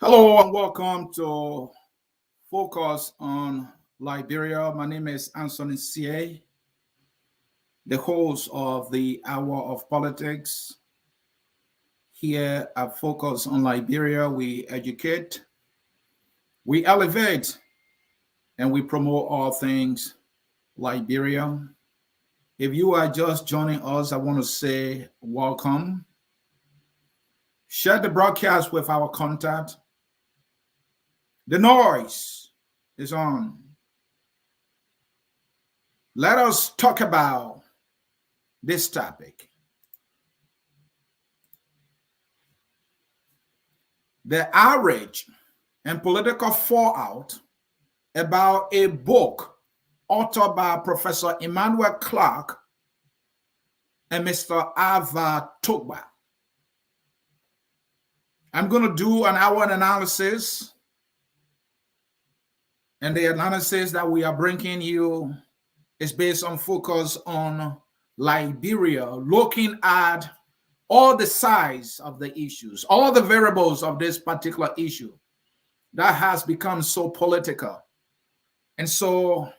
Hello and welcome to Focus on Liberia. My name is Ansony Sieh, the host of the Hour of Politics. Here at Focus on Liberia, we educate, we elevate, and we promote all things Liberia. If you are just joining us, I want to say welcome. Share the broadcast with our contact. The noise is on. Let us talk about this topic. The outrage and political fallout about a book authored by Professor Emmanuel Clark and Mr. Ava Tukpah. I'm going to do an hour analysis, and the analysis that we are bringing you is based on focus on Liberia, looking at all the sides of the issues, all the variables of this particular issue that has become so political. And so,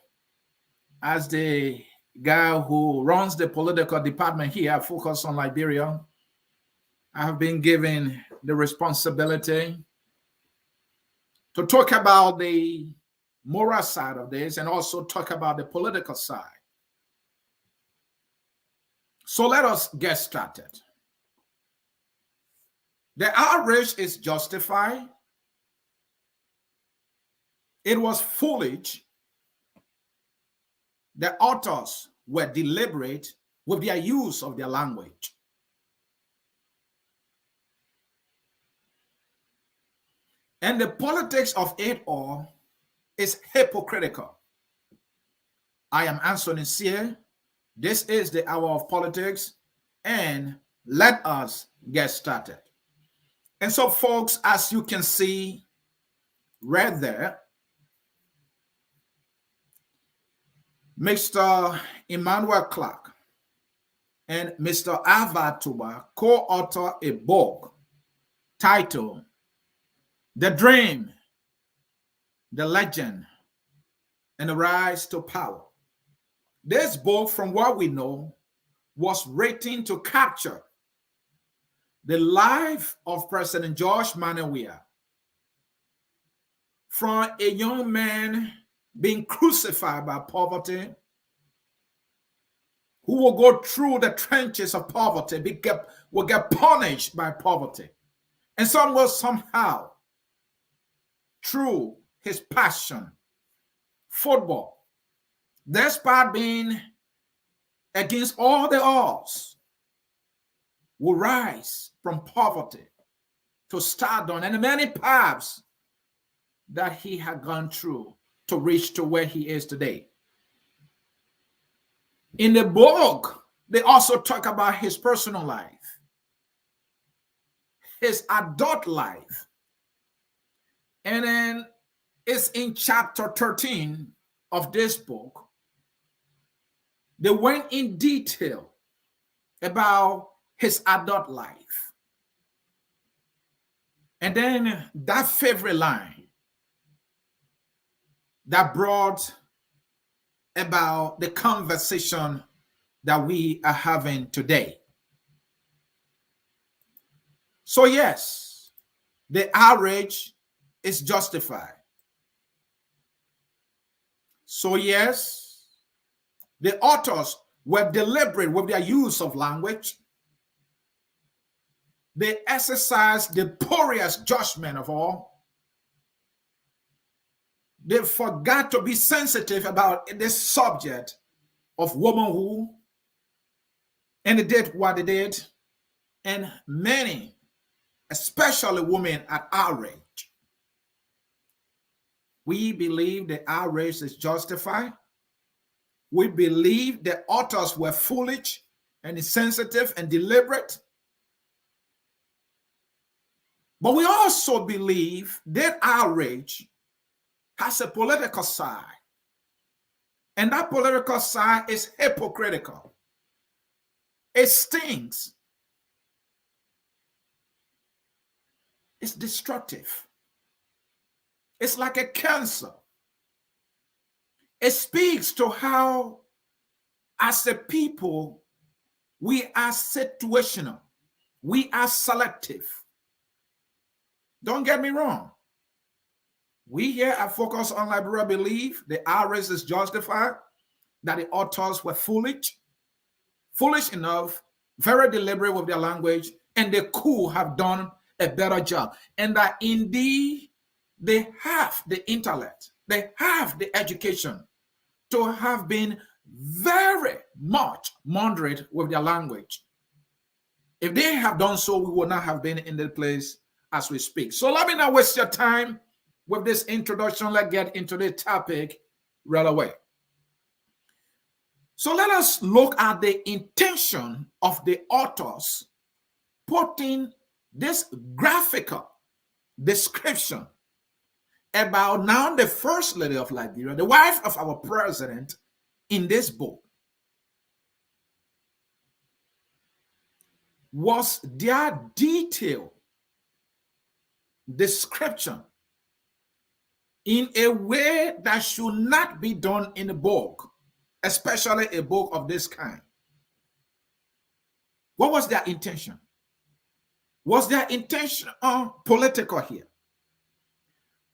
as the guy who runs the political department here at Focus on Liberia, I have been given the responsibility to talk about the moral side of this and also talk about the political side. So let us get started. The outrage is justified. It was foolish. The authors were deliberate with their use of their language. And the politics of it all is hypocritical. I am Ansony Sieh. This is the Hour of Politics, and let us get started. And so, folks, as you can see right there, Mr. Emmanuel Clark and Mr. Ava Tukpah co-authored a book titled The Dream, the Legend, and the Rise to Power. This book, from what we know, was written to capture the life of President George Weah, from a young man being crucified by poverty, who will go through the trenches of poverty, will get punished by poverty, and some will somehow, through his passion, football, despite being against all the odds, will rise from poverty to stardom and the many paths that he had gone through to reach to where he is today. In the book, they also talk about his personal life, his adult life. And then it's in chapter 13 of this book. They went in detail about his adult life. And then that favorite line that brought about the conversation that we are having today. So yes, the outrage is justified. So yes, the authors were deliberate with their use of language. They exercised the poorest judgment of all. They forgot to be sensitive about this subject of womanhood, and they did what they did. And many, especially women, are outraged. We believe the outrage is justified. We believe the authors were foolish and insensitive and deliberate. But we also believe that outrage has a political side. And that political side is hypocritical. It stings. It's destructive. It's like a cancer. It speaks to how, as a people, we are situational. We are selective. Don't get me wrong. We here at Focus on Liberal believe the outrage is justified, that the authors were foolish enough, very deliberate with their language, and they could have done a better job. And that indeed, they have the intellect, they have the education to have been very much moderate with their language. If they have done so, we would not have been in the place as we speak. So let me not waste your time with this introduction. Let's get into the topic right away. So let us look at the intention of the authors putting this graphical description about now the First Lady of Liberia, the wife of our president, in this book. Was their detailed description in a way that should not be done in a book, especially a book of this kind. What was their intention? Was their intention political here?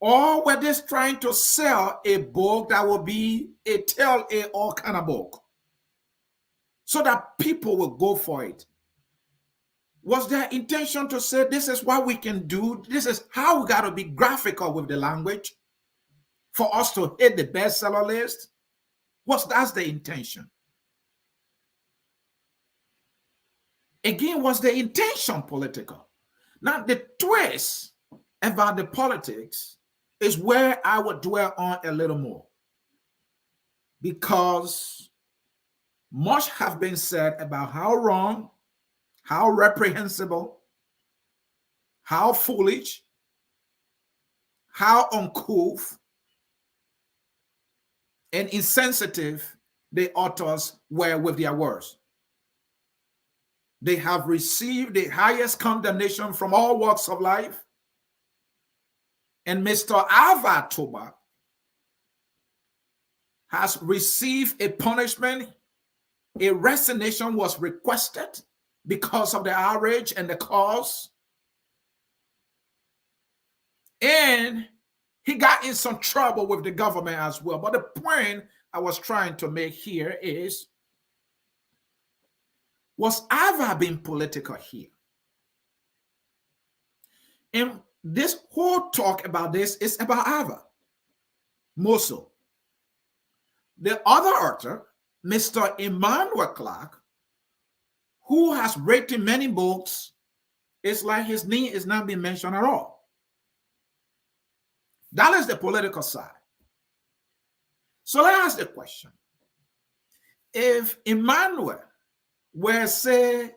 Or were they trying to sell a book that will be a tell-all kind of book so that people will go for it? Was their intention to say, this is what we can do, this is how we got to be graphical with the language for us to hit the bestseller list? That's the intention? Again, was the intention political? Now, the twist about the politics is where I would dwell on a little more, because much have been said about how wrong, how reprehensible, how foolish, how uncouth, and insensitive the authors were with their words. They have received the highest condemnation from all walks of life. And Mr. Tukpah has received a punishment. A resignation was requested because of the outrage and the cause. And he got in some trouble with the government as well. But the point I was trying to make here is, was Ava being political here? And this whole talk about this is about Ava, more so. The other author, Mr. Emmanuel Clark, who has written many books, it's like his name is not being mentioned at all. That is the political side. So let's ask the question. If Emmanuel were, say,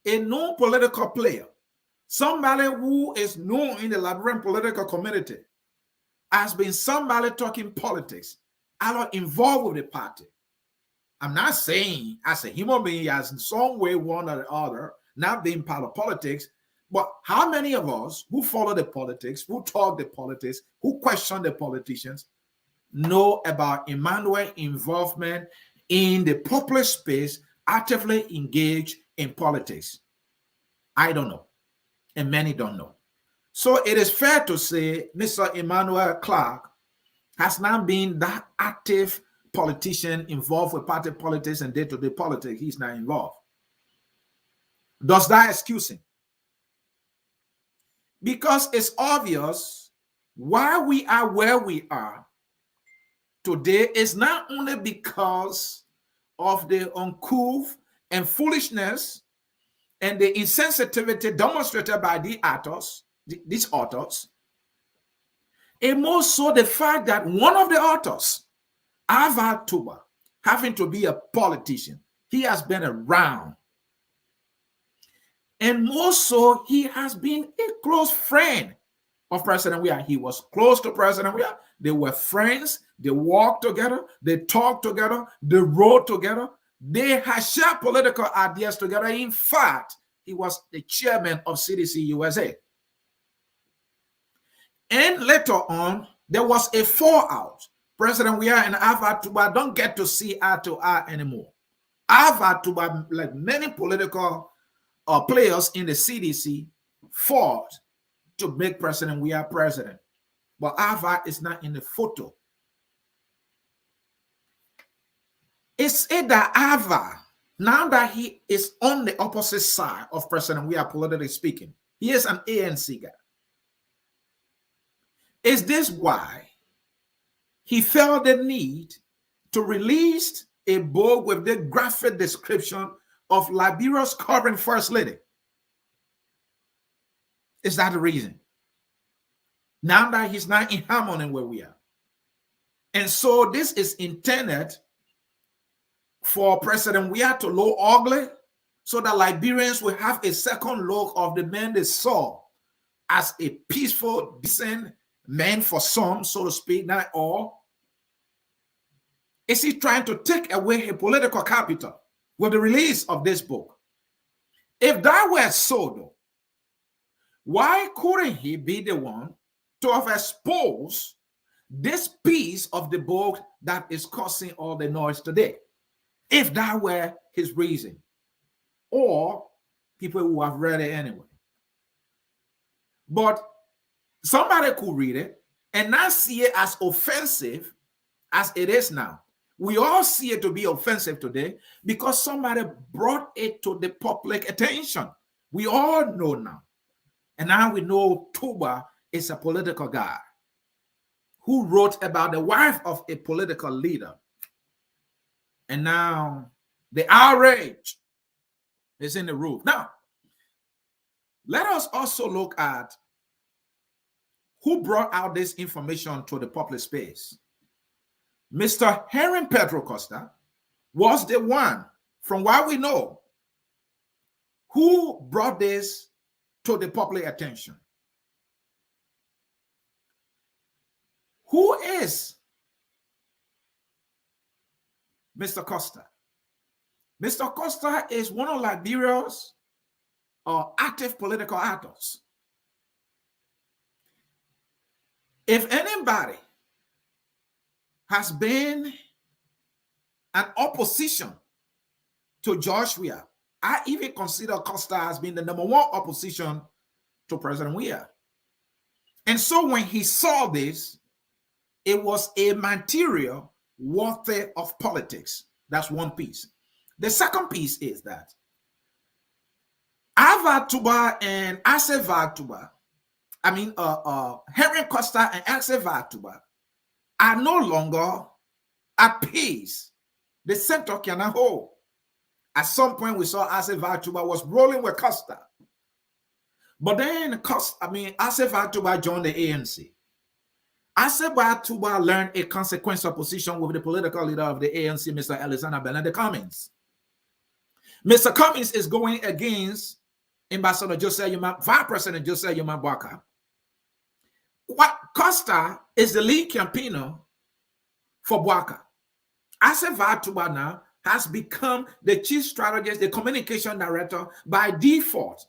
a known political player, somebody who is known in the Liberian political community, has been somebody talking politics, are involved with the party. I'm not saying as a human being, as in some way, one or the other, not being part of politics, but how many of us who follow the politics, who talk the politics, who question the politicians, know about Emmanuel's involvement in the popular space, actively engaged in politics? I don't know, and many don't know. So it is fair to say Mr. Emmanuel Clark has not been that active politician involved with party politics and day-to-day politics. He's not involved. Does that excuse him? Because it's obvious why we are where we are today is not only because of the uncouth and foolishness and the insensitivity demonstrated by these authors, and more so the fact that one of the authors, Tukpah, having to be a politician, he has been around. And more so, he has been a close friend of President Weah. He was close to President Weah. They were friends. They walked together. They talked together. They wrote together. They had shared political ideas together. In fact, he was the chairman of CDC USA. And later on, there was a fallout. President Weah and Alpha Tukpah don't get to see eye to eye anymore. Alpha Tukpah, like many political players in the CDC, fought to make President Weah president. But Alpha is not in the photo. It's either Alpha, now that he is on the opposite side of President Weah, politically speaking, he is an ANC guy. Is this why he felt the need to release a book with the graphic description of Liberia's current first lady? Is that the reason? Now that he's not in harmony where we are. And so this is intended for President Weah to look ugly so that Liberians will have a second look of the man they saw as a peaceful, decent man for some, so to speak, not all. Is he trying to take away his political capital with the release of this book? If that were so, though, why couldn't he be the one to have exposed this piece of the book that is causing all the noise today? If that were his reason, or people who have read it anyway. But somebody could read it and not see it as offensive as it is now. We all see it to be offensive today because somebody brought it to the public attention. We all know now. And now we know Tukpah is a political guy who wrote about the wife of a political leader. And now the outrage is in the roof. Now, let us also look at who brought out this information to the public space. Mr. Henry Pedro Costa was the one, from what we know, who brought this to the public attention. Who is Mr. Costa? Mr. Costa is one of Liberia's active political actors. If anybody has been an opposition to George Weah, I even consider Costa as being the number one opposition to President Weah. And so when he saw this, it was a material warfare of politics. That's one piece. The second piece is that Alpha Tukpah and Tukpah, Henry Costa and Tukpah are no longer at peace. The center cannot hold. At some point, we saw Tukpah was rolling with Costa. But then Tukpah joined the ANC. Tukpah learned a consequential position with the political leader of the ANC, Mr. Alexander Benedict Cummings. Mr. Cummings is going against Ambassador Joseph Yuma, Vice President Joseph Yuma Bwaka. Costa is the lead campaigner for Bwaka. Tukpah now has become the chief strategist, the communication director by default,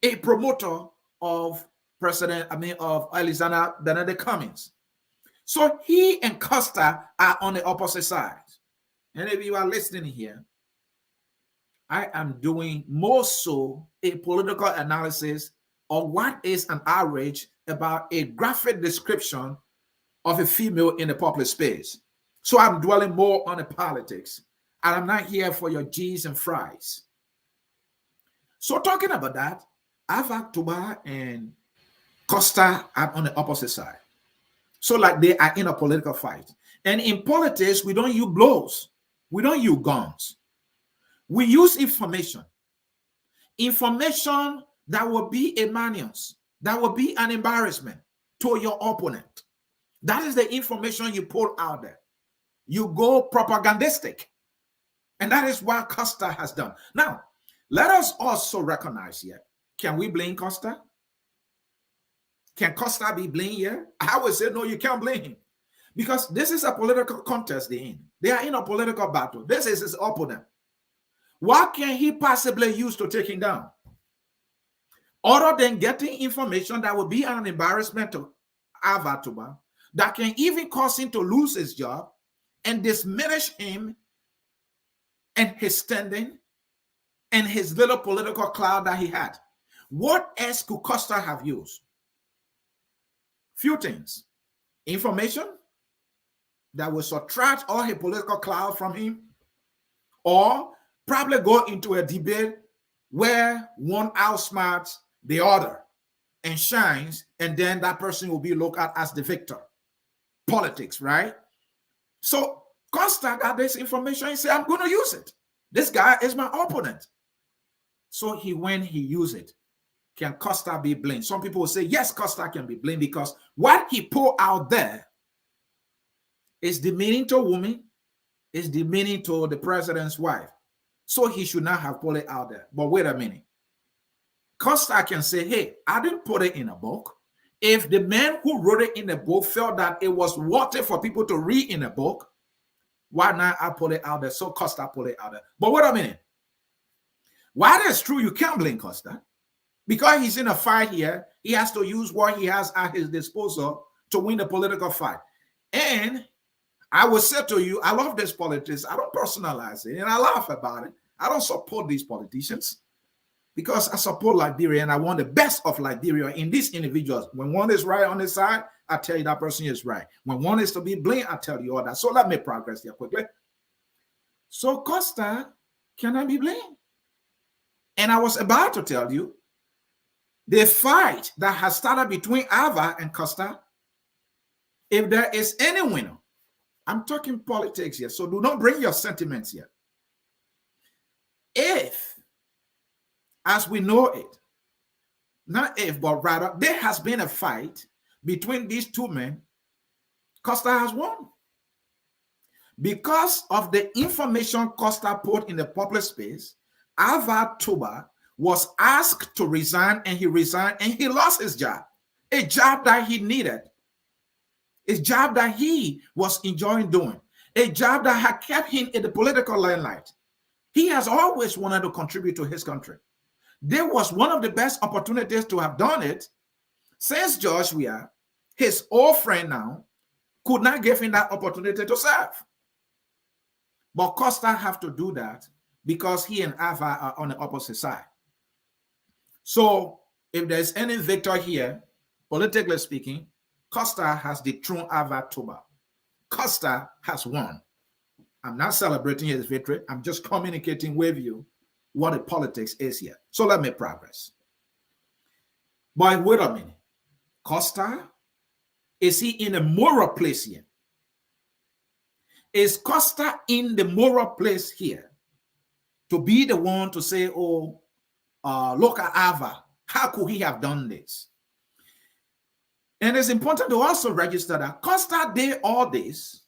a promoter of of Alexander Benedict Cummings. So he and Costa are on the opposite sides. And if you are listening here, I am doing more so a political analysis of what is an outrage about a graphic description of a female in the public space. So I'm dwelling more on the politics, and I'm not here for your G's and fries. So talking about that, Tukpah and Costa are on the opposite side. So like they are in a political fight. And in politics, we don't use blows. We don't use guns. We use information. Information that will be a menace, that will be an embarrassment to your opponent. That is the information you put out there. You go propagandistic. And that is what Costa has done. Now, let us also recognize here, can we blame Costa? Can Costa be blamed here? I would say, no, you can't blame him. Because this is a political contest they're in. They are in a political battle. This is his opponent. What can he possibly use to take him down? Other than getting information that will be an embarrassment to Ava Tuba, that can even cause him to lose his job and diminish him and his standing and his little political cloud that he had. What else could Costa have used? Few things. Information that will subtract all his political cloud from him, or probably go into a debate where one outsmarts the other and shines, and then that person will be looked at as the victor. Politics, right? So Costa got this information. He said, I'm going to use it. This guy is my opponent. So when he used it, can Costa be blamed? Some people will say, yes, Costa can be blamed because what he put out there is demeaning to a woman, is demeaning to the president's wife. So he should not have put it out there. But wait a minute. Costa can say, hey, I didn't put it in a book. If the man who wrote it in a book felt that it was worth it for people to read in a book, why not I put it out there? So Costa put it out there. But wait a minute. While that's true, you can't blame Costa. Because he's in a fight here, he has to use what he has at his disposal to win the political fight. And I will say to you, I love this politics. I don't personalize it, and I laugh about it. I don't support these politicians because I support Liberia, and I want the best of Liberia in these individuals. When one is right on his side, I tell you that person is right. When one is to be blamed, I tell you all that. So let me progress here quickly. So Costa cannot be blamed. And I was about to tell you, the fight that has started between Ava and Costa, if there is any winner, I'm talking politics here, so do not bring your sentiments here. If, as we know it, not if, but rather, there has been a fight between these two men, Costa has won. Because of the information Costa put in the public space, Ava Tuba was asked to resign, and he resigned, and he lost his job, a job that he needed, a job that he was enjoying doing, a job that had kept him in the political limelight. He has always wanted to contribute to his country. There was one of the best opportunities to have done it since George Weah, his old friend now, could not give him that opportunity to serve. But Costa have to do that because he and Ava are on the opposite side. So if there's any victor here, politically speaking, Costa has dethroned Ava Tuba. Costa has won. I'm not celebrating his victory. I'm just communicating with you what the politics is here. So let me progress. But wait a minute. Costa, is he in a moral place here? Is Costa in the moral place here to be the one to say, oh, look at Ava. How could he have done this? And it's important to also register that Costa did all this,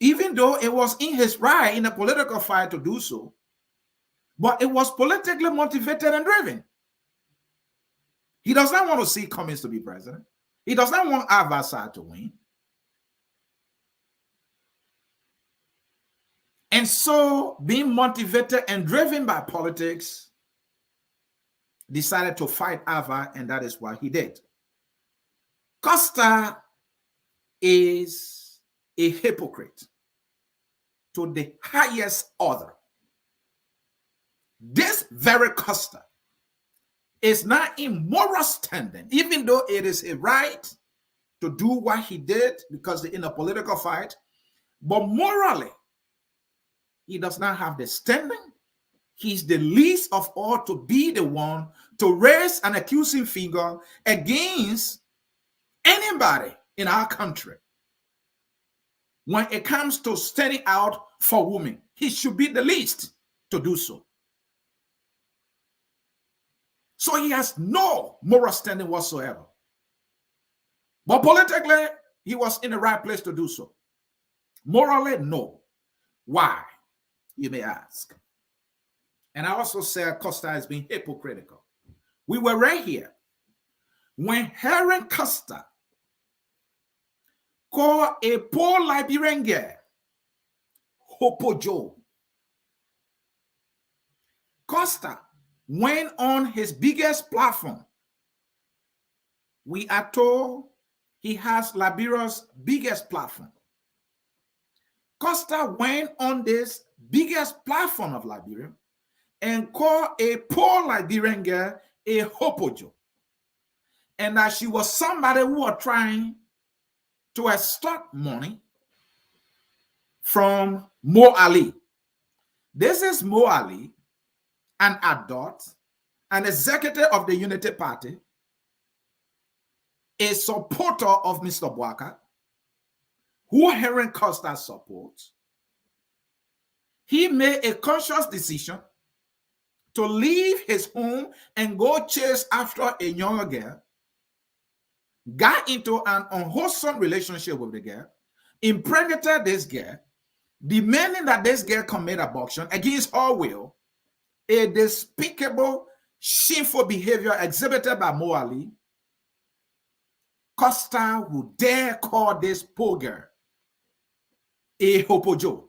even though it was in his right in a political fight to do so, but it was politically motivated and driven. He does not want to see Cummings to be president. He does not want Ava's side to win. And so, being motivated and driven by politics, decided to fight Ava, and that is what he did. Costa is a hypocrite to the highest order. This very Costa is not in moral standing, even though it is a right to do what he did because they're in a political fight, but morally, he does not have the standing. He's the least of all to be the one to raise an accusing finger against anybody in our country. When it comes to standing out for women, he should be the least to do so. So he has no moral standing whatsoever. But politically, he was in the right place to do so. Morally, no. Why? You may ask. And I also said Costa has been hypocritical. We were right here when Heron Costa called a poor Liberian girl Hopo Joe. Costa went on his biggest platform. We are told He has Liberia's biggest platform. Costa went on this biggest platform of Liberia and called a poor Liberian girl a hopojo. And that she was somebody who was trying to extort money from Mo Ali. This is Mo Ali, an adult, an executive of the Unity Party, a supporter of Mr. Bouaka, who Henry Costa supports. He made a conscious decision to leave his home and go chase after a younger girl, got into an unwholesome relationship with the girl, impregnated this girl, demanding that this girl commit abortion against her will, a despicable, shameful behavior exhibited by Mo Ali. Costa would dare call this poor girl a hopojo.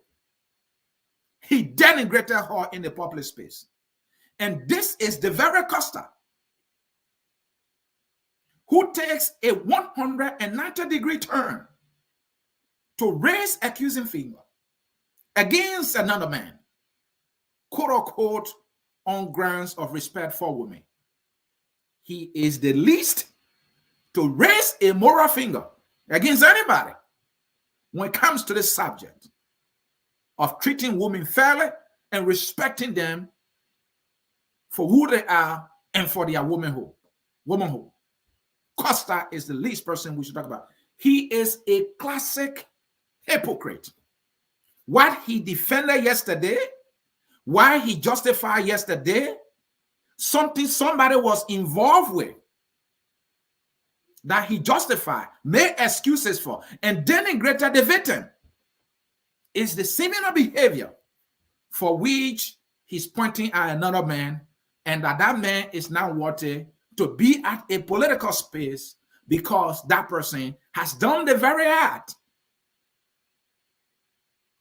He denigrated her in the public space. And this is the very Costa who takes a 190-degree turn to raise accusing finger against another man, quote unquote, on grounds of respect for women. He is the least to raise a moral finger against anybody when it comes to this subject of treating women fairly and respecting them for who they are and for their womanhood. Costa is the least person we should talk about. He is a classic hypocrite. What he defended yesterday, why he justified yesterday, something somebody was involved with that he justified, made excuses for, and denigrated the victim, is the similar behavior for which he's pointing at another man, and that man is now wanted to be at a political space because that person has done the very act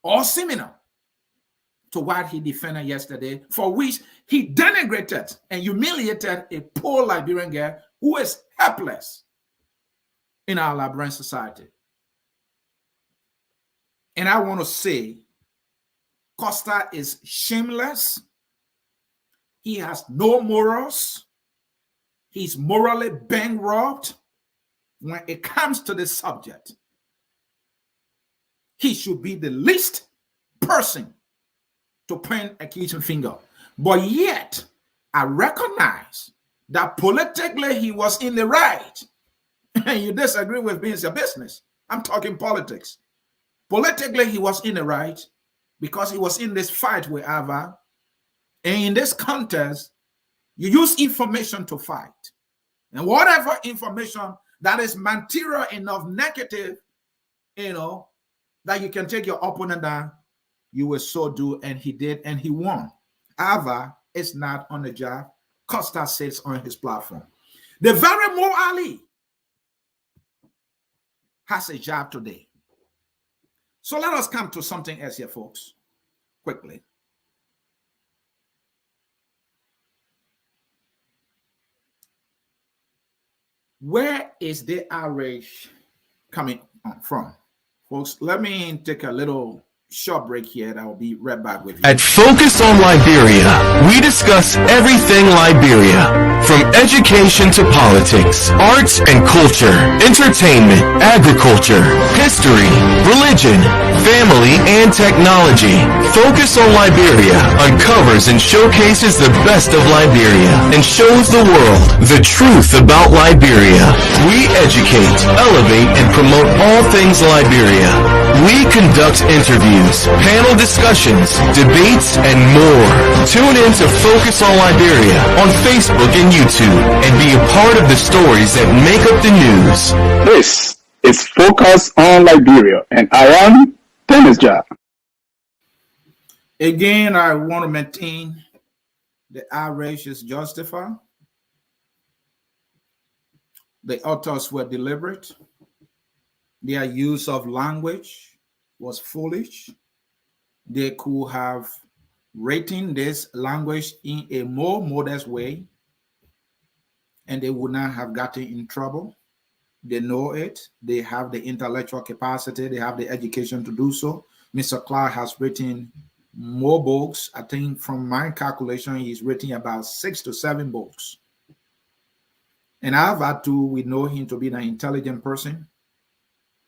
or similar to what he defended yesterday, for which he denigrated and humiliated a poor Liberian girl who is helpless in our Liberian society. And I want to say, Costa is shameless. He has no morals. He's morally bankrupt when it comes to this subject. He should be the least person to point accusing finger. But yet, I recognize that politically he was in the right. And you disagree with me, it's your business. I'm talking politics. Politically, he was in the right because he was in this fight with Ava. And in this contest, you use information to fight. And whatever information that is material enough, negative, that you can take your opponent down, you will so do, and he did, and he won. Ava is not on the job. Costa sits on his platform. The very Mo Ali has a job today. So let us come to something else here, folks, quickly. Where is the outrage coming from? Folks, let me take a little short break here and I'll be right back with you. At Focus on Liberia, we discuss everything Liberia, from education to politics, arts and culture, entertainment, agriculture, history, religion, family, and technology. Focus on Liberia uncovers and showcases the best of Liberia and shows the world the truth about Liberia. We educate, elevate, and promote all things Liberia. We conduct interviews, panel discussions, debates, and more. Tune in to Focus on Liberia on Facebook and YouTube and be a part of the stories that make up the news. This is Focus on Liberia, and I am Dennis Jah. Again, I want to maintain the outrage is justified. The authors were deliberate. Their use of language was foolish. They could have written this language in a more modest way, and they would not have gotten in trouble. They know it. They have the intellectual capacity. They have the education to do so. Mr. Clark has written more books. I think from my calculation, he's written about 6 to 7 books. And I've had to, we know him to be an intelligent person.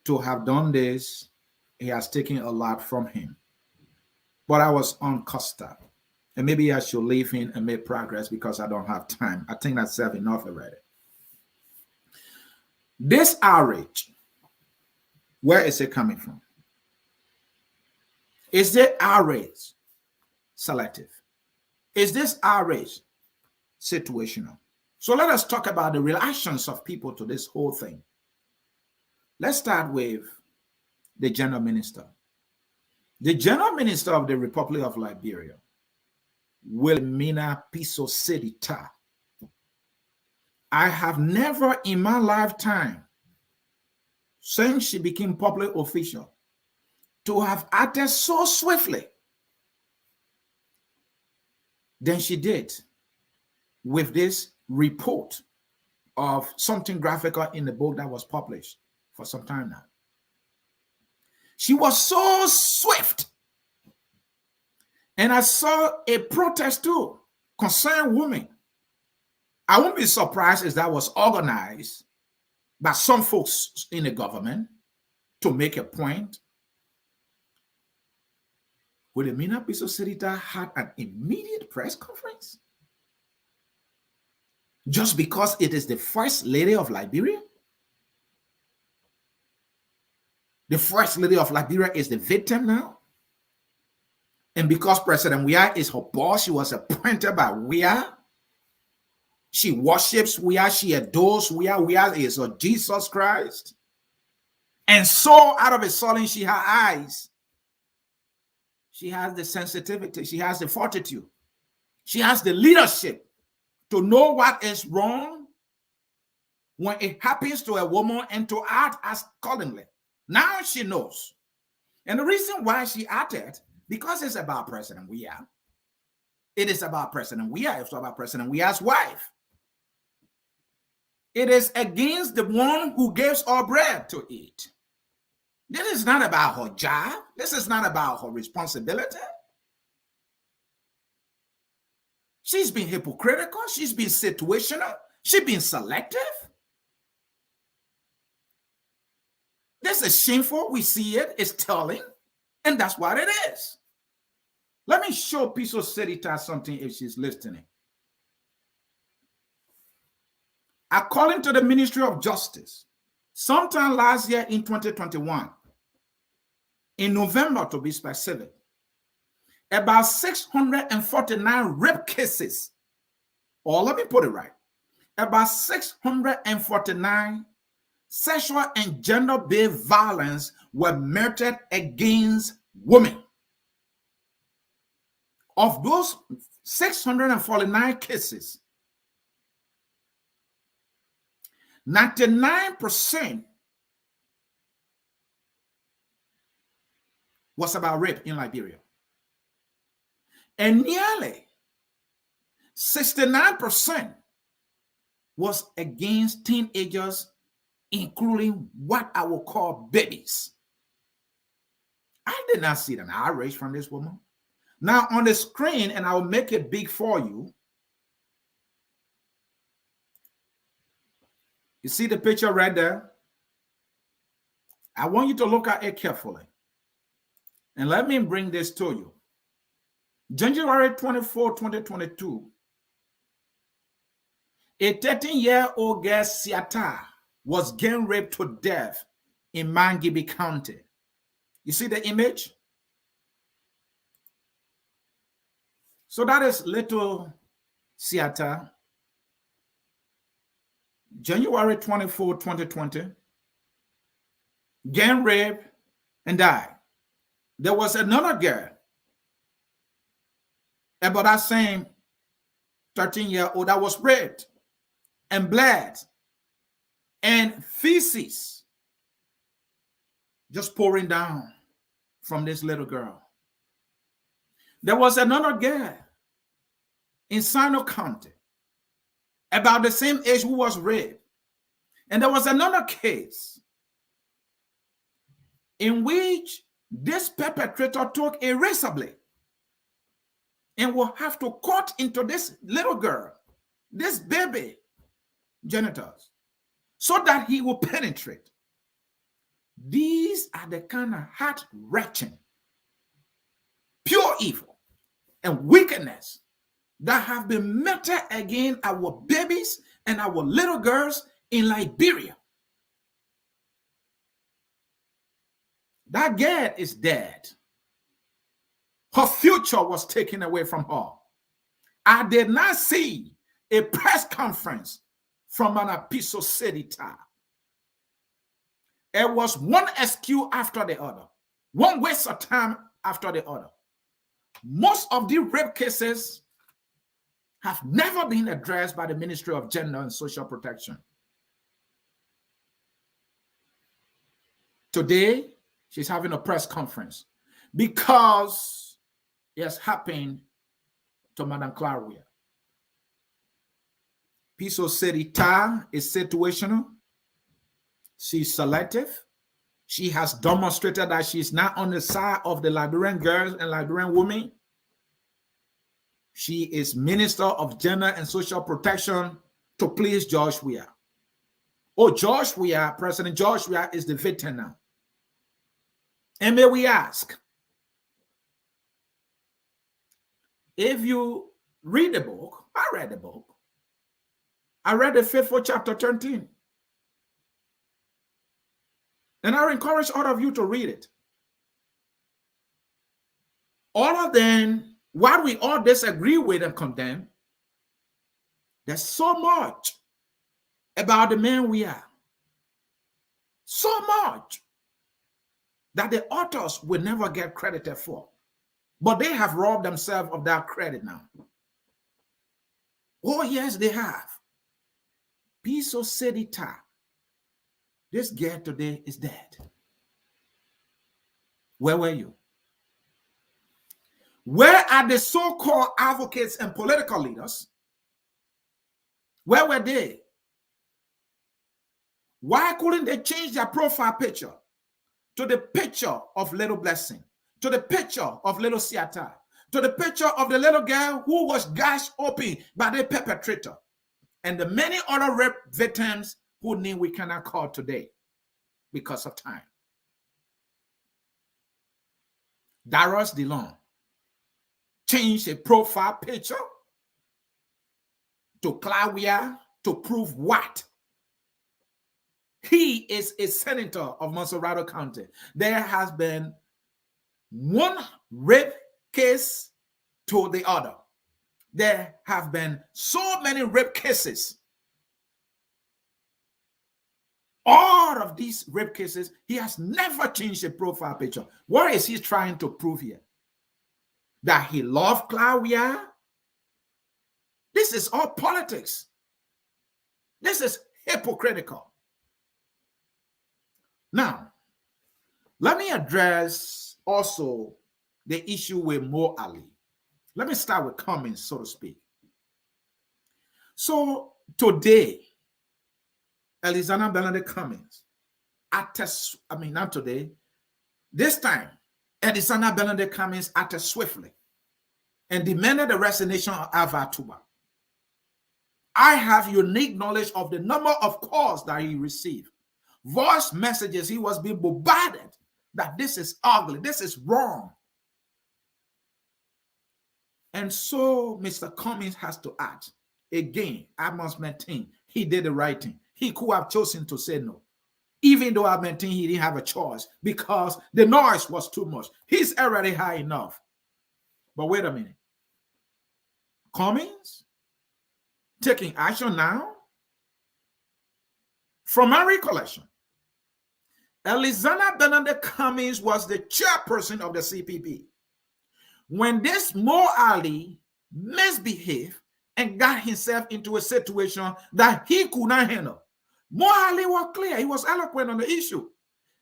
To have done this, he has taken a lot from him. But I was on Costa. And maybe I should leave him and make progress because I don't have time. I think that's enough already. This outrage, where is it coming from? Is the outrage selective? Is this outrage situational? So let us talk about the reactions of people to this whole thing. Let's start with the general minister. The general minister of the Republic of Liberia, Wilhelmina Piso-Sedita. I have never in my lifetime, since she became public official, to have acted so swiftly than she did with this report of something graphical in the book that was published for some time now. She was so swift. And I saw a protest too concerning women. I won't be surprised if that was organized by some folks in the government to make a point. Wilhelmina Piso-Sedita had an immediate press conference just because it is the first lady of Liberia. The first lady of Liberia is the victim now. And because President Weah is her boss, she was appointed by Weah. She worships Weah. She adores Weah. Weah is her Jesus Christ. And so out of a sudden, she has eyes. She has the sensitivity. She has the fortitude. She has the leadership to know what is wrong when it happens to a woman and to act accordingly. Now she knows. And the reason why she acted, because it's about President Weah. It is about President Weah. It's about President Weah's wife. It is against the one who gives our bread to eat. This is not about her job. This is not about her responsibility. She's been hypocritical. She's been situational. She's been selective. This is shameful. We see it. It's telling. And that's what it is. Let me show Piso-Sedita something if she's listening. According to the Ministry of Justice, sometime last year in 2021, in November to be specific, about 649 rape cases, or let me put it right, about 649 sexual and gender-based violence were meted against women. Of those 649 cases, 99% was about rape in Liberia. And nearly 69% was against teenagers, including what I will call babies. I did not see an outrage from this woman. Now on the screen, and I will make it big for you. You see the picture right there? I want you to look at it carefully. And let me bring this to you. January 24, 2022, a 13-year-old girl, Siata, was gang raped to death in Mangibi County. You see the image? So that is little Siata. January 24, 2020, gang rape and died. There was another girl, about that same 13-year-old, that was raped and bled, and feces just pouring down from this little girl. There was another girl in Sino County, about the same age, who was raped. And there was another case in which this perpetrator took a razor blade and will have to cut into this little girl, this baby genitals, so that he will penetrate. These are the kind of heart-wrenching, pure evil and wickedness that have been meted against our babies and our little girls in Liberia. That girl is dead. Her future was taken away from her. I did not see a press conference from an Outrage City town. It was one excuse after the other, one waste of time after the other. Most of the rape cases have never been addressed by the Ministry of Gender and Social Protection. Today, she's having a press conference because it has happened to Madam Weah. Outrage City town is situational. She's selective. She has demonstrated that she's not on the side of the Liberian girls and Liberian women. She is Minister of Gender and Social Protection to please George Weah. Oh, George Weah, President George Weah is the victim now. And may we ask, if you read the book, I read the book. I read the faithful chapter 13. And I encourage all of you to read it. Other than what we all disagree with and condemn, there's so much about the man we are. So much that the authors will never get credited for. But they have robbed themselves of that credit now. Oh, yes, they have. Outrage City town. This girl today is dead. Where were you? Where are the so-called advocates and political leaders? Where were they? Why couldn't they change their profile picture to the picture of little Blessing, to the picture of little Siata, to the picture of the little girl who was gashed open by the perpetrator, and the many other rape victims whose name we cannot call today because of time? Darius DeLong changed a profile picture to Weah to prove what? He is a senator of Monserrado County. There has been one rape case to the other. There have been so many rape cases. All of these rape cases, he has never changed a profile picture. What is he trying to prove here? That he loved Weah? This is all politics. This is hypocritical. Now, let me address also the issue with Mo Ali. Let me start with Cummings, so to speak. So today, Alexander Benedict Cummings, not today, this time, Alexander Benedict Cummings acted swiftly and demanded the resignation of Alva Tukpah. I have unique knowledge of the number of calls that he received. Voice messages, he was being bombarded that this is ugly, this is wrong. And so Mr. Cummings has to act. Again, I must maintain he did the right thing. He could have chosen to say no, even though I maintain he didn't have a choice because the noise was too much. He's already high enough. But wait a minute. Cummings taking action now? From my recollection, Alexander Benedict Cummings was the chairperson of the CPP. When this Mo Ali misbehaved and got himself into a situation that he could not handle, Mo Ali was clear. He was eloquent on the issue.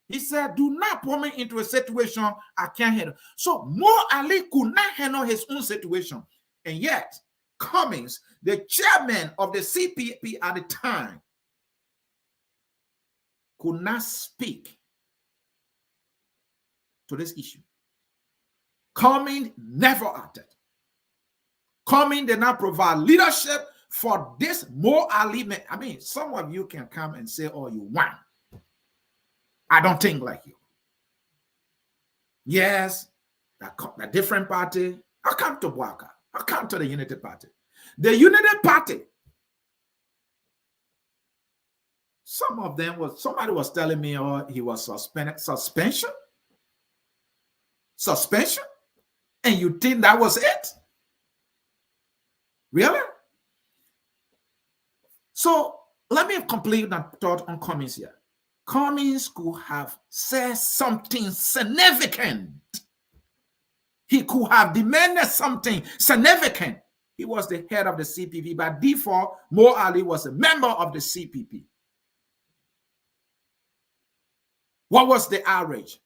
He said, do not put me into a situation I can't handle. So Mo Ali could not handle his own situation. And yet, Cummings, the chairman of the CPP at the time, could not speak to this issue. Cummings never acted. Cummings did not provide leadership for this morally. I mean, some of you can come and say all you want. I don't think like you. Yes, a different party. I come to Weah. I come to the Unity Party. The Unity Party. Some of them somebody was telling me, oh, he was suspended. Suspension? And you think that was it? Really? So let me complete that thought on Cummings here. Cummings could have said something significant. He could have demanded something significant. He was the head of the CPP. By default, Mo Ali was a member of the CPP. What was the outrage?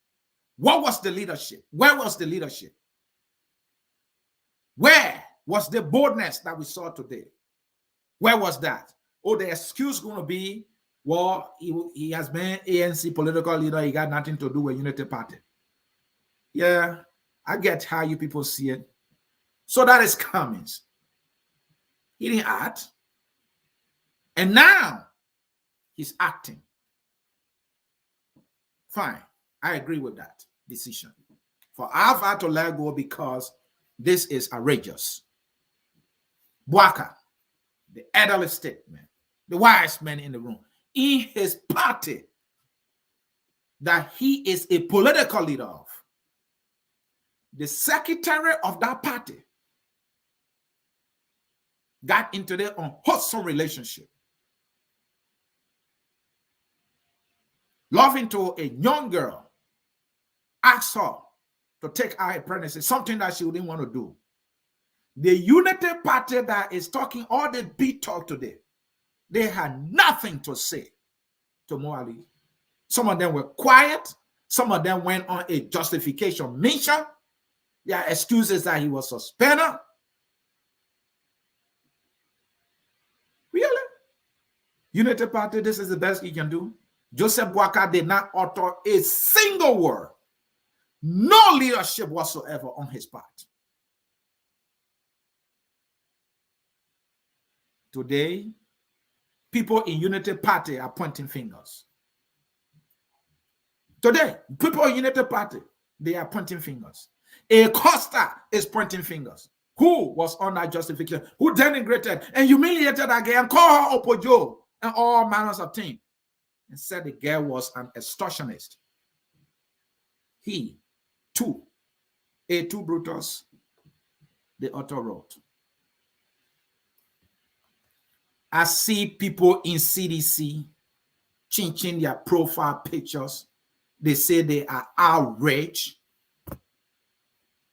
What was the leadership? Where was the leadership? Where was the boldness that we saw today? Where was that? Oh, the excuse going to be, well, he has been ANC political leader. He got nothing to do with Unity Party. Yeah, I get how you people see it. So that is Cummings. He didn't act. And now he's acting. Fine. I agree with that decision. For I've had to let go because this is outrageous. Weah, the elderly statesman, the wise man in the room, in his party that he is a political leader of, the secretary of that party got into their unwholesome relationship, loving to a young girl, asked her to take her apprenticeship, something that she didn't want to do. The Unity Party that is talking all the big talk today, they had nothing to say to Mo Ali. Some of them were quiet. Some of them went on a justification mission. Their excuses that he was suspended. Really? Unity Party, this is the best he can do. Joseph Weah did not utter a single word. No leadership whatsoever on his part. Today, people in Unity Party are pointing fingers. Today, people in Unity Party, they are pointing fingers. A Costa is pointing fingers. Who was on that justification? Who denigrated and humiliated that girl and called her Opojo and all manners of things and said the girl was an extortionist. He, too, A2 Brutus, the author wrote. I see people in CDC changing their profile pictures. They say they are outraged.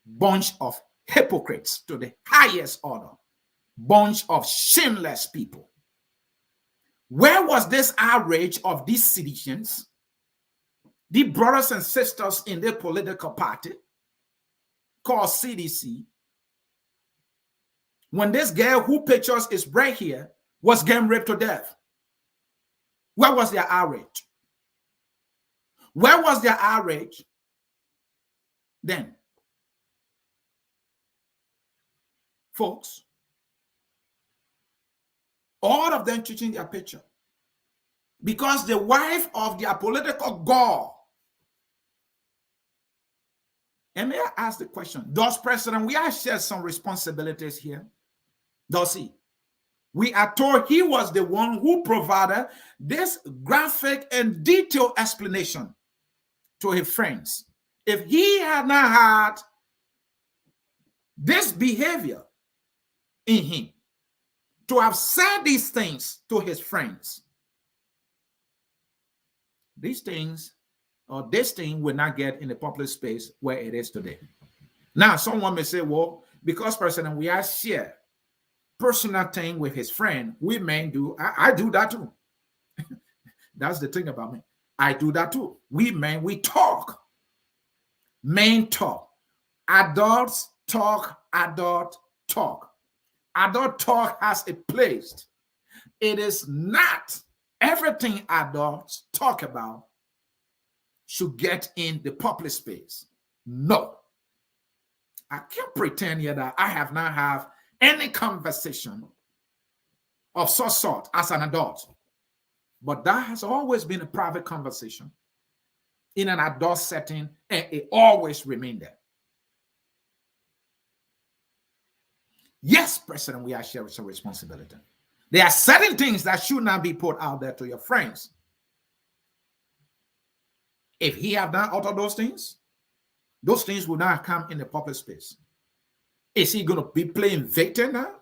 Bunch of hypocrites to the highest order. Bunch of shameless people. Where was this outrage of these citizens, the brothers and sisters in the political party called CDC, when this girl who pictures is right here was getting raped to death? Where was their outrage? Where was their outrage then? Folks, all of them changing their picture because the wife of their political god. And may I ask the question, does President Weah share some responsibilities here? Does he? We are told he was the one who provided this graphic and detailed explanation to his friends. If he had not had this behavior in him, to have said these things to his friends, these things or this thing will not get in the public space where it is today. Now, someone may say, well, because President Weah share personal thing with his friend, we men do. I do that too. That's the thing about me. I do that too. We men, we talk. Men talk. Adults talk. Adult talk. Adult talk has a place. It is not everything adults talk about should get in the public space. No. I can't pretend here that I have not had any conversation of such sort as an adult. But that has always been a private conversation in an adult setting, and it always remained there. Yes, President, we are sharing some responsibility. There are certain things that should not be put out there to your friends. If he have not uttered those things will not come in the public space. Is he going to be playing victim now?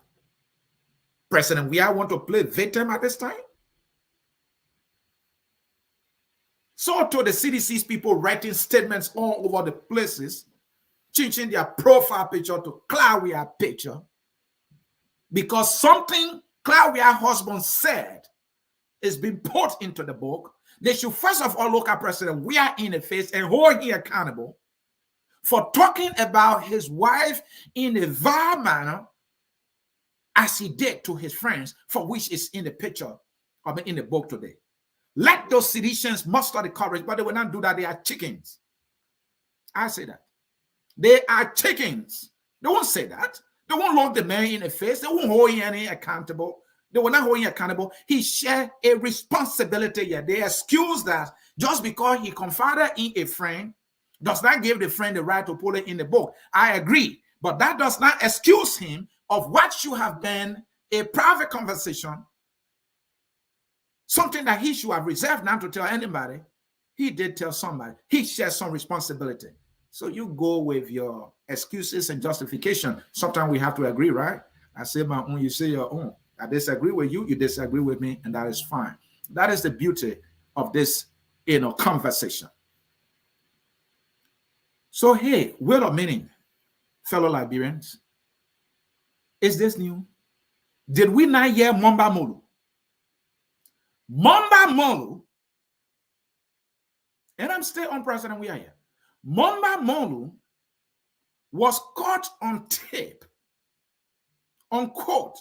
President Weah want to play victim at this time? So to the CDC's people writing statements all over the places, changing their profile picture to Weah picture, because something Weah husband said is being put into the book, they should first of all look at President Weah in the face and hold him accountable for talking about his wife in a vile manner as he did to his friends, for which is in the picture, in the book today. Let those seditionists muster the courage, but they will not do that. They are chickens. I say that. They are chickens. They won't say that. They won't look the man in the face. They won't hold him accountable. They will not hold him accountable. He shared a responsibility here. They excuse that just because he confided in a friend does not give the friend the right to put it in the book. I agree. But that does not excuse him of what should have been a private conversation, something that he should have reserved not to tell anybody. He did tell somebody. He shares some responsibility. So you go with your excuses and justification. Sometimes we have to agree, right? I say my own, you say your own. I disagree with you, you disagree with me, and that is fine. That is the beauty of this, conversation. So, hey, wait a minute, fellow Liberians. Is this new? Did we not hear Mamba Molu? Mamba Molu, and I'm still on President Weah here. Mamba Molu was caught on tape, unquote.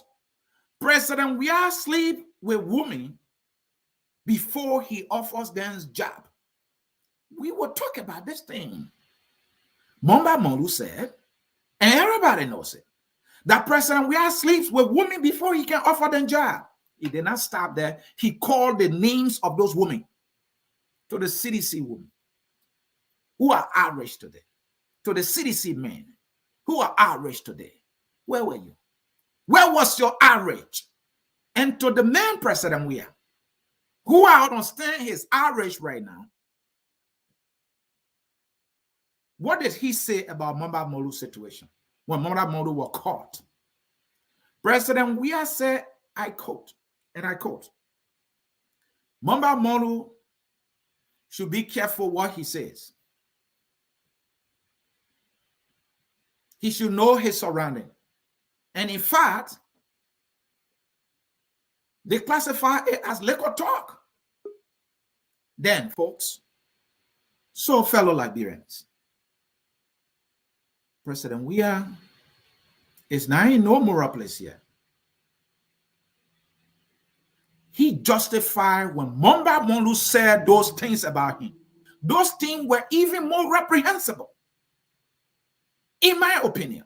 President Weah sleep with women before he offers them job. We will talk about this thing. Mamba Molu said, and everybody knows it, that President Weah sleeps with women before he can offer them job. He did not stop there. He called the names of those women to the CDC women who are outraged today, to the CDC men who are outraged today. Where were you? Where was your outrage? And to the man, President Weah, who I understand his outrage right now, what did he say about Mamba Molu's situation when Mamba Molu was caught? President Weah said, I quote, and I quote, Mamba Molu should be careful what he says. He should know his surrounding. And in fact, they classify it as liquor talk. Then, folks, so fellow Liberians, President Weah is now in no moral place here. He justified when Mamba Molu said those things about him. Those things were even more reprehensible, in my opinion,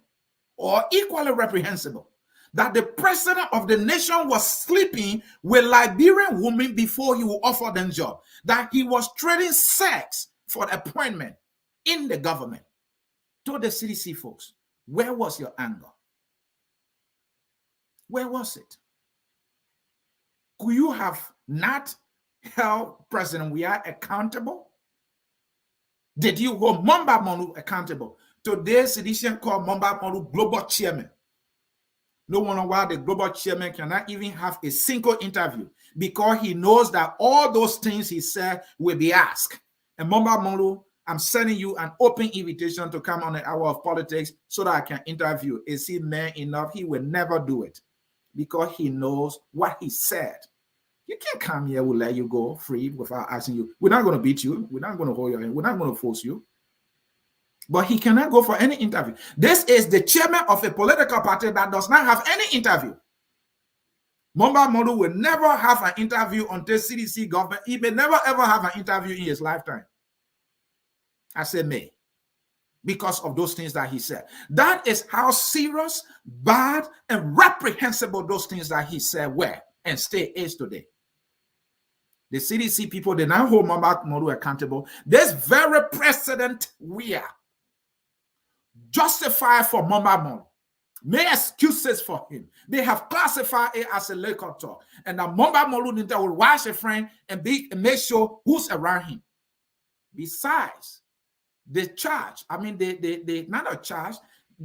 or equally reprehensible, that the president of the nation was sleeping with Liberian women before he would offer them job, that he was trading sex for appointment in the government. To the CDC folks, where was your anger? Where was it? Could you have not held President Weah accountable? Did you hold Mamba Molu accountable? Today's edition called Mamba Molu Global Chairman. No wonder why the global chairman cannot even have a single interview, because he knows that all those things he said will be asked. And Mamba Molu, I'm sending you an open invitation to come on the Hour of Politics so that I can interview. Is he man enough? He will never do it because he knows what he said. You can't come here, we'll let you go free without asking you. We're not going to beat you. We're not going to hold your hand. We're not going to force you. But he cannot go for any interview. This is the chairman of a political party that does not have any interview. Momba Modu will never have an interview until CDC government. He may never ever have an interview in his lifetime. I say may. Because of those things that he said. That is how serious, bad, and reprehensible those things that he said were and still is today. The CDC people, they now hold Momba Modu accountable. This very President Weah justified for Momba Modu, made excuses for him. They have classified it as a liquor talk. And the Momba Modu will watch a friend and make sure who's around him. Besides, the charge, not a charge,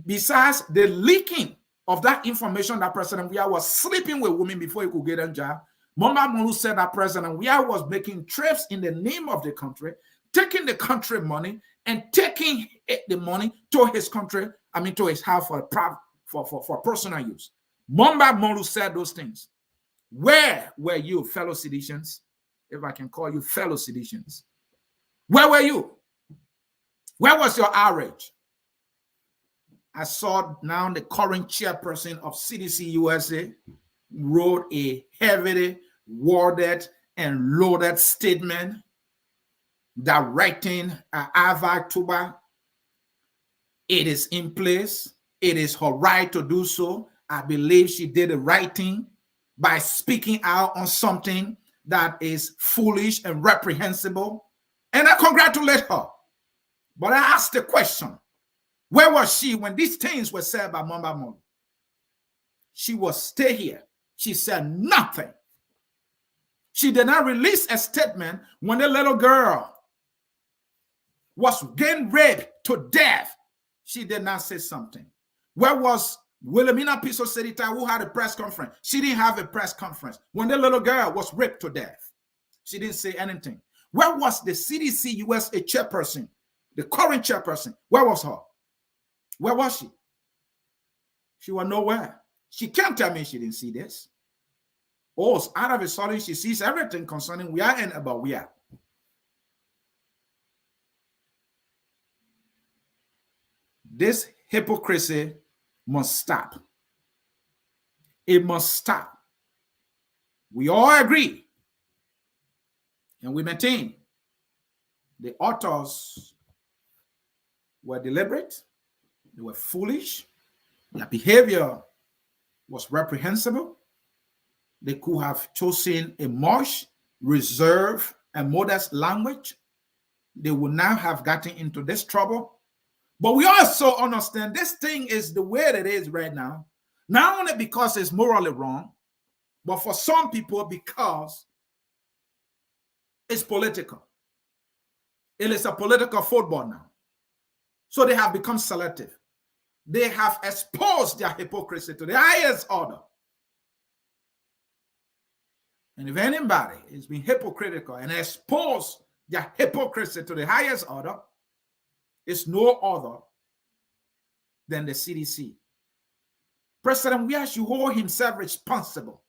besides the leaking of that information that President Weah was sleeping with women before he could get a job, Momba Modu said that President Weah was making trips in the name of the country, taking the country money and taking the money to his country, to his house for personal use. Momba Modu said those things. Where were you, fellow citizens? If I can call you fellow citizens. Where were you? Where was your outrage? I saw now the current chairperson of CDC USA wrote a heavily worded and loaded statement directing Ava Tukpah. It is in place. It is her right to do so. I believe she did the right thing by speaking out on something that is foolish and reprehensible. And I congratulate her. But I asked the question, where was she when these things were said by Momba Modu? She was still here. She said nothing. She did not release a statement when the little girl was getting raped to death. She did not say something. Where was Wilhelmina Piso Sedita, who had a press conference? She didn't have a press conference. When the little girl was raped to death, she didn't say anything. Where was the CDC USA chairperson, the current chairperson? Where was her? Where was she? She was nowhere. She can't tell me she didn't see this. Oh, out of a sudden, she sees everything concerning Weah and about Weah. This hypocrisy must stop. It must stop. We all agree and we maintain the authors were deliberate, they were foolish, their behavior was reprehensible. They could have chosen a much reserved and modest language. They would not have gotten into this trouble. But we also understand this thing is the way it is right now, not only because it's morally wrong, but for some people because it's political. It is a political football now. So they have become selective. They have exposed their hypocrisy to the highest order. And if anybody is being hypocritical and exposed their hypocrisy to the highest order, it's no other than the CDC. President Weah should hold himself responsible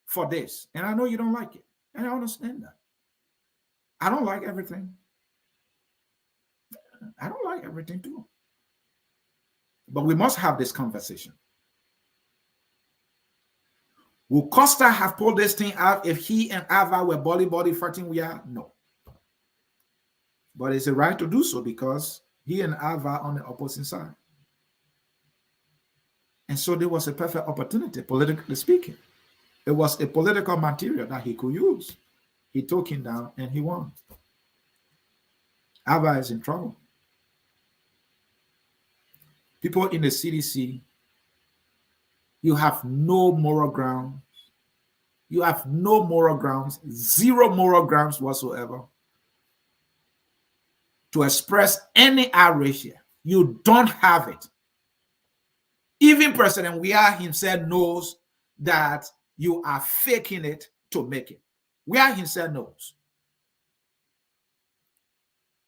for this. And I know you don't like it. And I understand that. I don't like everything. I don't like everything too. But we must have this conversation. Will Costa have pulled this thing out if he and Ava were body fighting Weah? No. But it's a right to do so because he and Ava are on the opposite side. And so there was a perfect opportunity, politically speaking. It was a political material that he could use. He took him down and he won. Ava is in trouble. People in the CDC, you have no moral grounds. You have no moral grounds, zero moral grounds whatsoever to express any outrage here. You don't have it. Even President Weah himself knows that you are faking it to make it. Weah himself knows.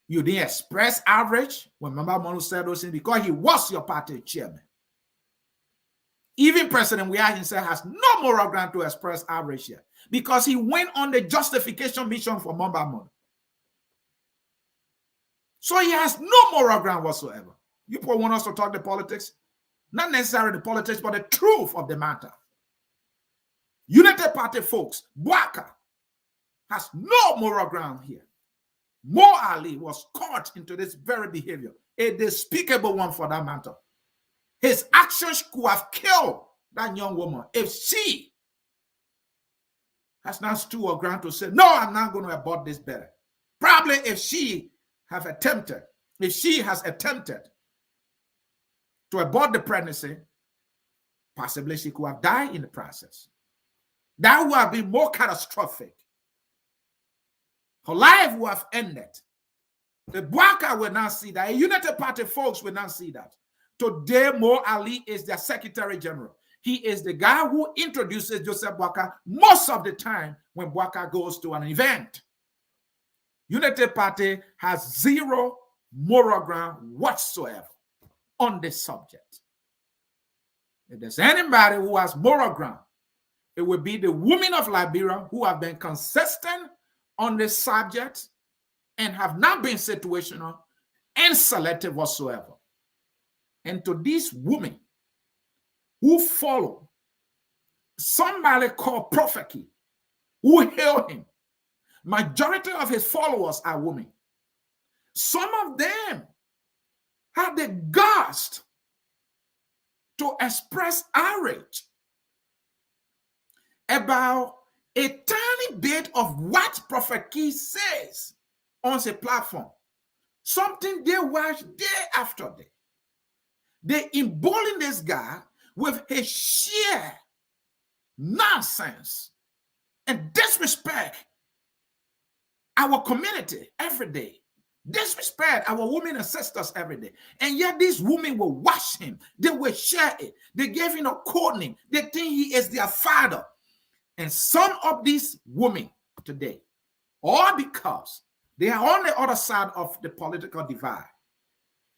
You didn't express outrage when Momba Modu said those things because he was your party chairman. Even President Weah himself has no moral ground to express outrage here because he went on the justification mission for Momba Modu. So he has no moral ground whatsoever. You people want us to talk the politics? Not necessarily the politics, but the truth of the matter. United Party folks, Bwaka has no moral ground here. Mo Ali was caught into this very behavior, a despicable one for that matter. His actions could have killed that young woman if she has not stood her ground to say, no, I'm not going to abort this better. Probably if she has attempted to abort the pregnancy, possibly she could have died in the process. That would have been more catastrophic. Her life would have ended. The Bwaka will not see that. The United Party folks will not see that. Today, Mo Ali is their Secretary General. He is the guy who introduces Joseph Bwaka most of the time when Bwaka goes to an event. United Party has zero moral ground whatsoever on this subject. If there's anybody who has moral ground, it would be the women of Liberia who have been consistent on this subject and have not been situational and selective whatsoever. And to these women who follow somebody called Prophet, who hail him, majority of his followers are women. Some of them have the guts to express outrage about a tiny bit of what Prophet Key says on the platform. Something they watch day after day. They embolden this guy with his sheer nonsense and disrespect our community every day. Disrespect our women and sisters every day. And yet these women will watch him. They will share it. They gave him a code name. They think he is their father. And some of these women today, all because they are on the other side of the political divide,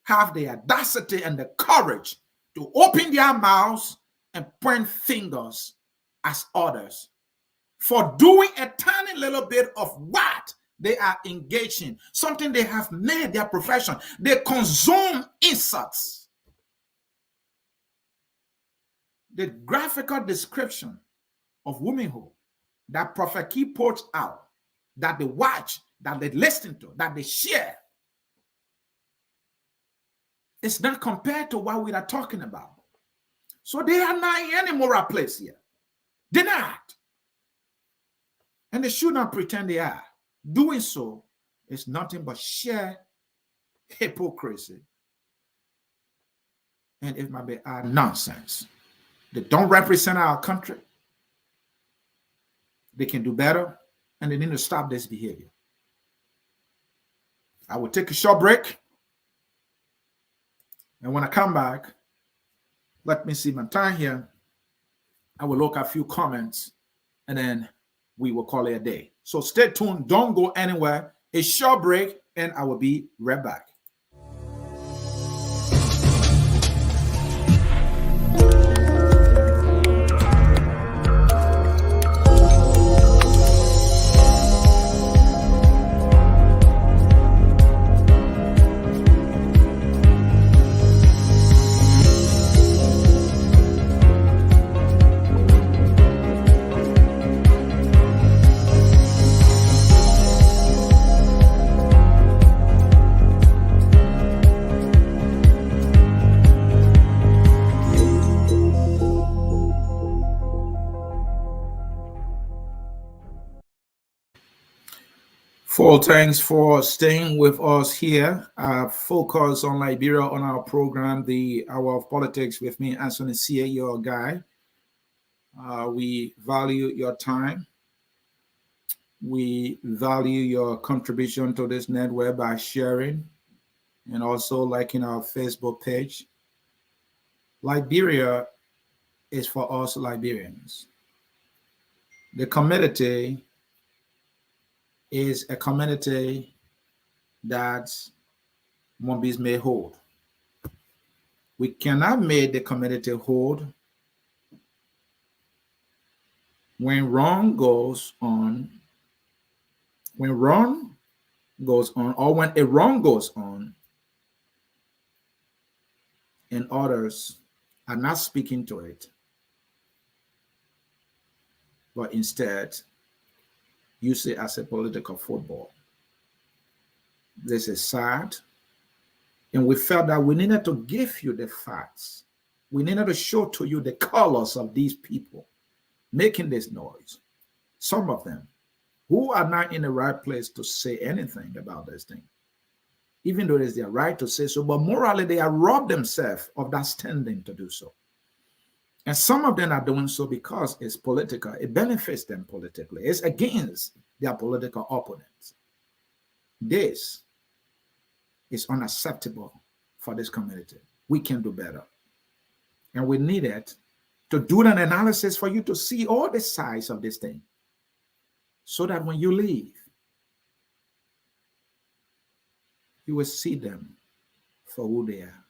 have the audacity and the courage to open their mouths and point fingers as others for doing a tiny little bit of what they are engaged in, something they have made their profession. They consume insults. The graphical description of womanhood that Prophet Key puts out, that they watch, that they listen to, that they share, it's not compared to what we are talking about. So they are not in any moral place here. They're not. And they should not pretend they are. Doing so is nothing but sheer hypocrisy. And it might be nonsense. They don't represent our country. They can do better, and they need to stop this behavior. I will take a short break. And when I come back, let me see my time here. I will look at a few comments, and then we will call it a day. So stay tuned. Don't go anywhere. A short break, and I will be right back. Full thanks for staying with us here. Focus on Liberia on our program, the Hour of Politics with me, Ansony Sieh, your guy. We value your time. We value your contribution to this network by sharing and also liking our Facebook page. Liberia is for us Liberians. The community is a community that Mombis may hold. We cannot make the community hold when wrong goes on, or when a wrong goes on, and others are not speaking to it. but instead use it as a political football. This is sad. And we felt that we needed to give you the facts. We needed to show to you the colors of these people making this noise. Some of them who are not in the right place to say anything about this thing, even though it is their right to say so, but morally they are robbed themselves of that standing to do so. And some of them are doing so because it's political. It benefits them politically. It's against their political opponents. This is unacceptable for this community. We can do better. And we needed to do an analysis for you to see all the sides of this thing, so that when you leave, you will see them for who they are.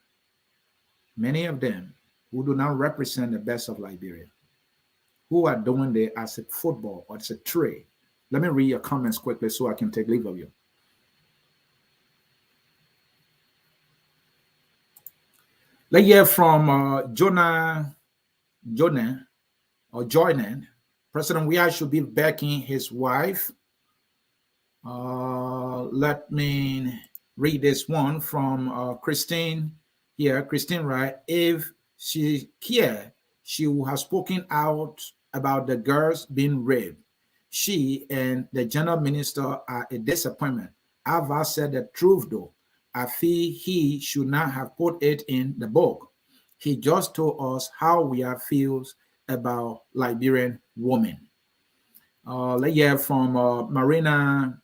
Many of them who do not represent the best of Liberia, who are doing it as a football or as a trade. Let me read your comments quickly so I can take leave of you. Let's hear from Joyner. President Weah should be backing his wife. Let me read this one from Christine here. Christine, right? If she cared, she would have spoken out about the girls being raped. She and the general minister are a disappointment. Ava said the truth, though. I feel he should not have put it in the book. He just told us how Weah feels about Liberian women. Let's hear from Marina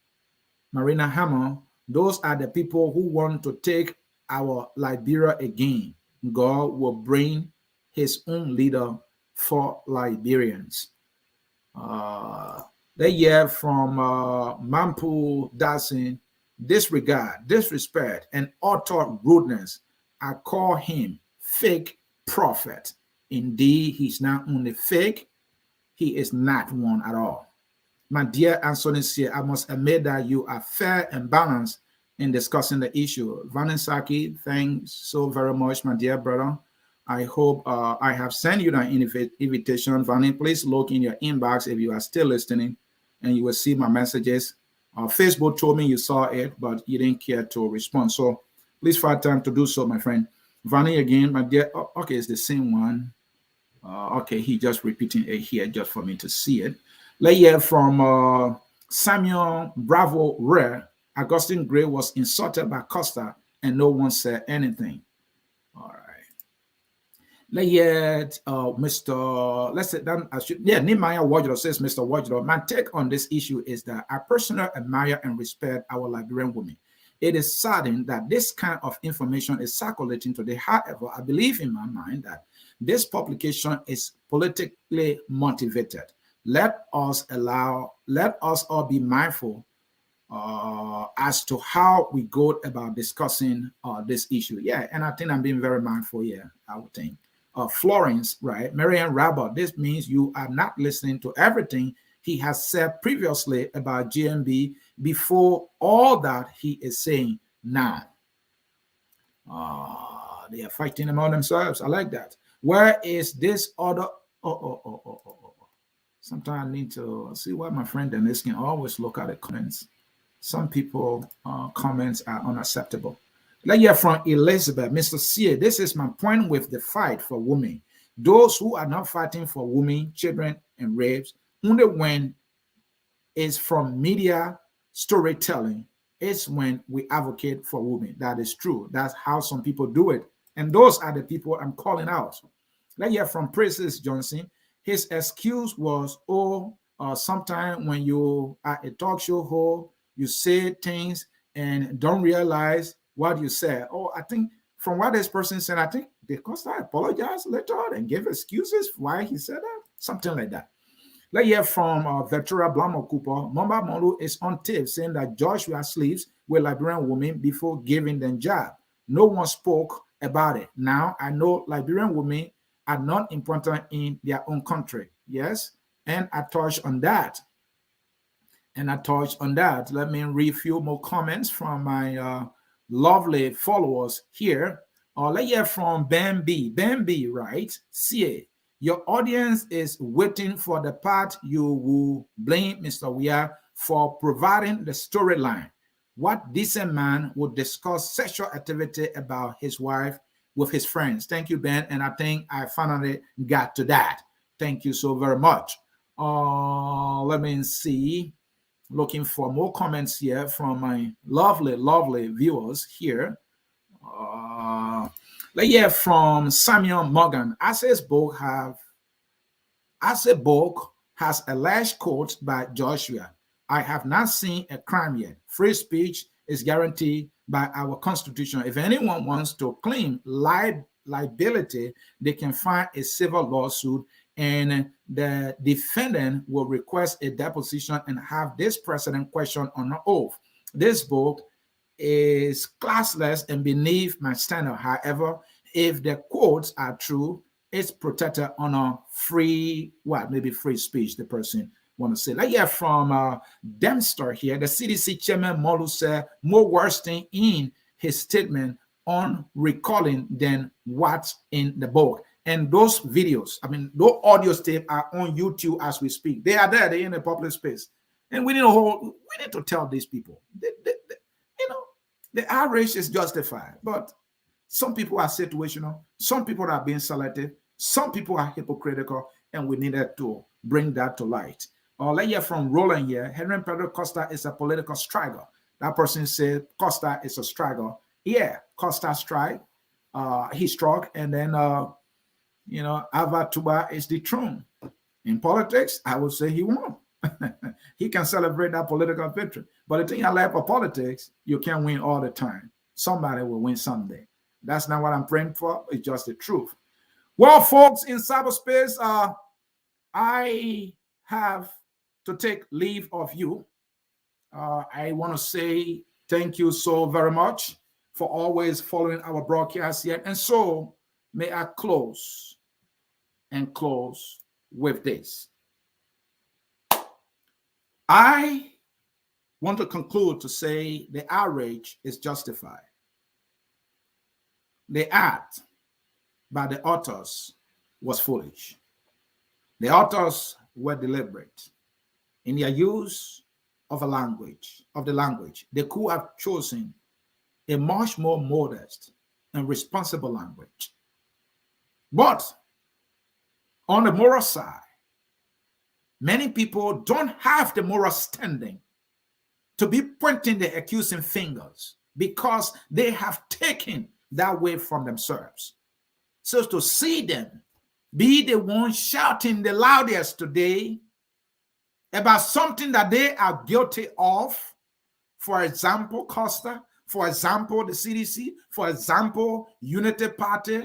Hammer. Those are the people who want to take our Liberia again. God will bring his own leader for Liberians. Let's hear from Mampu Dasin. Disregard, disrespect, and utter rudeness. I call him fake prophet. Indeed, he's not only fake, he is not one at all. My dear Ansony Sieh, I must admit that you are fair and balanced in discussing the issue. Vanisaki, thanks so very much, my dear brother. I hope I have sent you an invitation. Vani, please look in your inbox if you are still listening, and you will see my messages. Facebook told me you saw it, but you didn't care to respond. So please find time to do so, my friend. Vani again, my dear. Oh, okay, it's the same one. Okay, he just repeating it here just for me to see it. Let's hear from Samuel Bravo Rare. Augustine Gray was insulted by Costa and no one said anything. All right. Let's hear Mr. Let's sit down. Nehemiah Wajdo says, Mr. Wajdo, my take on this issue is that I personally admire and respect our Liberian women. It is saddening that this kind of information is circulating today. However, I believe in my mind that this publication is politically motivated. Let us all be mindful as to how we go about discussing this issue. Yeah, and I think I'm being very mindful here, I would think. Florence, right? Marianne Rabbah, this means you are not listening to everything he has said previously about GMB before all that he is saying now. They are fighting among themselves. I like that. Where is this other? Sometimes I need to see why my friend Dennis can always look at the comments. Some people comments are unacceptable. Let's hear from Elizabeth. Mr. Sieh, this is my point with the fight for women. Those who are not fighting for women, children, and rapes, only when it's from media storytelling, it's when we advocate for women. That is true. That's how some people do it. And those are the people I'm calling out. Let's hear from Precious Johnson. His excuse was, sometimes when you are a talk show host, you say things and don't realize what you said. I think from what this person said, I think because I apologized later and gave excuses why he said that, something like that. Let's hear from Ventura Blamo Cooper. Mamba Molu is on tape saying that Joshua sleeps with Liberian women before giving them job. No one spoke about it. Now I know Liberian women are not important in their own country. Yes, and I touched on that. Let me read a few more comments from my lovely followers here. Let's hear from Ben B. Ben B, right? Sieh, Your audience is waiting for the part you will blame Mr. Weah for providing the storyline. What decent man would discuss sexual activity about his wife with his friends? Thank you, Ben. And I think I finally got to that. Thank you so very much. Let me see. Looking for more comments here from my lovely, lovely viewers here. Let's hear from Samuel Morgan. As a book has alleged quote by Joshua, I have not seen a crime yet. Free speech is guaranteed by our Constitution. If anyone wants to claim liability, they can file a civil lawsuit, and the defendant will request a deposition and have this precedent questioned on oath. This book is classless and beneath my standard. However, if the quotes are true, it's protected on a free, maybe free speech, the person want to say. Let's hear from Dempster here. The CDC chairman Molu said more worse thing in his statement on recalling than what's in the book. And those videos, I mean, those audio tapes are on YouTube as we speak. They are there. They're in a public space. And we need to tell these people, the outrage is justified. But some people are situational. Some people are being selective. Some people are hypocritical. And we needed to bring that to light. Let's hear from Roland here. Henry Pedro Costa is a political striker. That person said Costa is a striker. Yeah, Costa strike. He struck. And then, Alva Tuba is dethroned. In politics, I would say he won. He can celebrate that political victory. But the thing I like for politics, you can't win all the time. Somebody will win someday. That's not what I'm praying for. It's just the truth. Well, folks, in cyberspace, I have to take leave of you. I want to say thank you so very much for always following our broadcast here. And so may I close with this. I want to conclude to say the outrage is justified. The act by the authors was foolish. The authors were deliberate in their use of the language. They could have chosen a much more modest and responsible language. But on the moral side, many people don't have the moral standing to be pointing the accusing fingers because they have taken that way from themselves. So to see them be the ones shouting the loudest today about something that they are guilty of, for example, Costa, for example, the CDC, for example, Unity Party,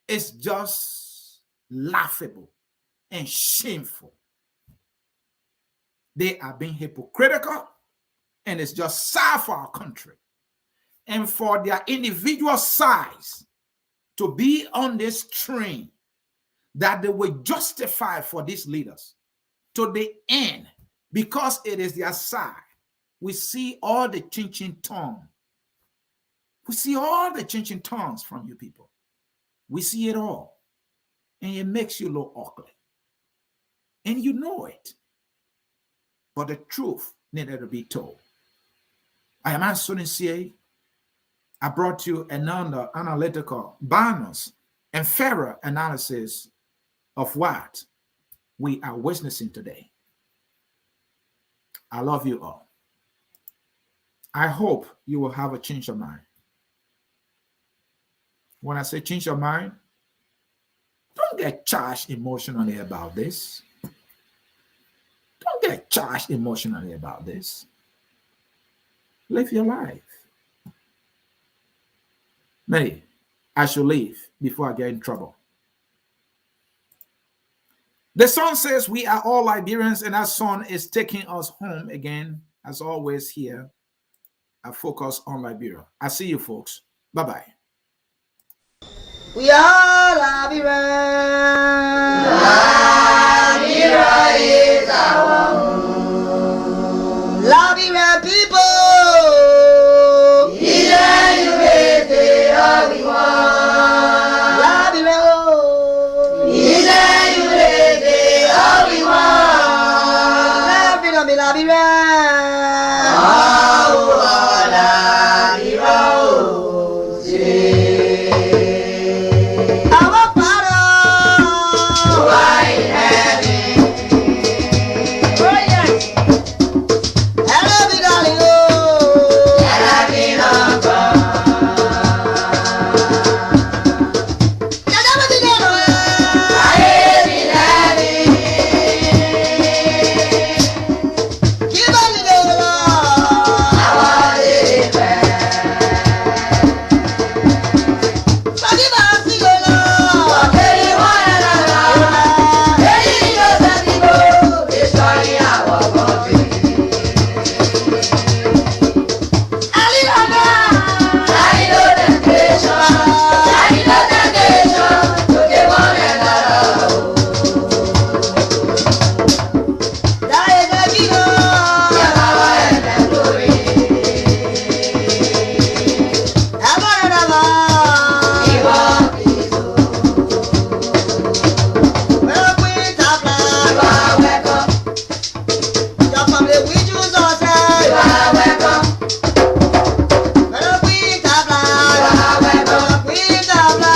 it's just laughable and shameful. They are being hypocritical, and it's just sad for our country. And for their individual size to be on this train that they were justified for these leaders to the end, because it is their side. We see all the changing tongue. We see all the changing tongues from you people. We see it all. And it makes you look ugly. And you know it. But the truth needed to be told. I am Ansony Sieh. I brought you another analytical, balanced, and fairer analysis of what we are witnessing today. I love you all. I hope you will have a change of mind. When I say change your mind, don't get charged emotionally about this. Don't get charged emotionally about this. Live your life. Maybe I should leave before I get in trouble. The song says we are all Liberians, and that song is taking us home again, as always here. I focus on Liberia. I see you folks. Bye-bye. We are Liberians.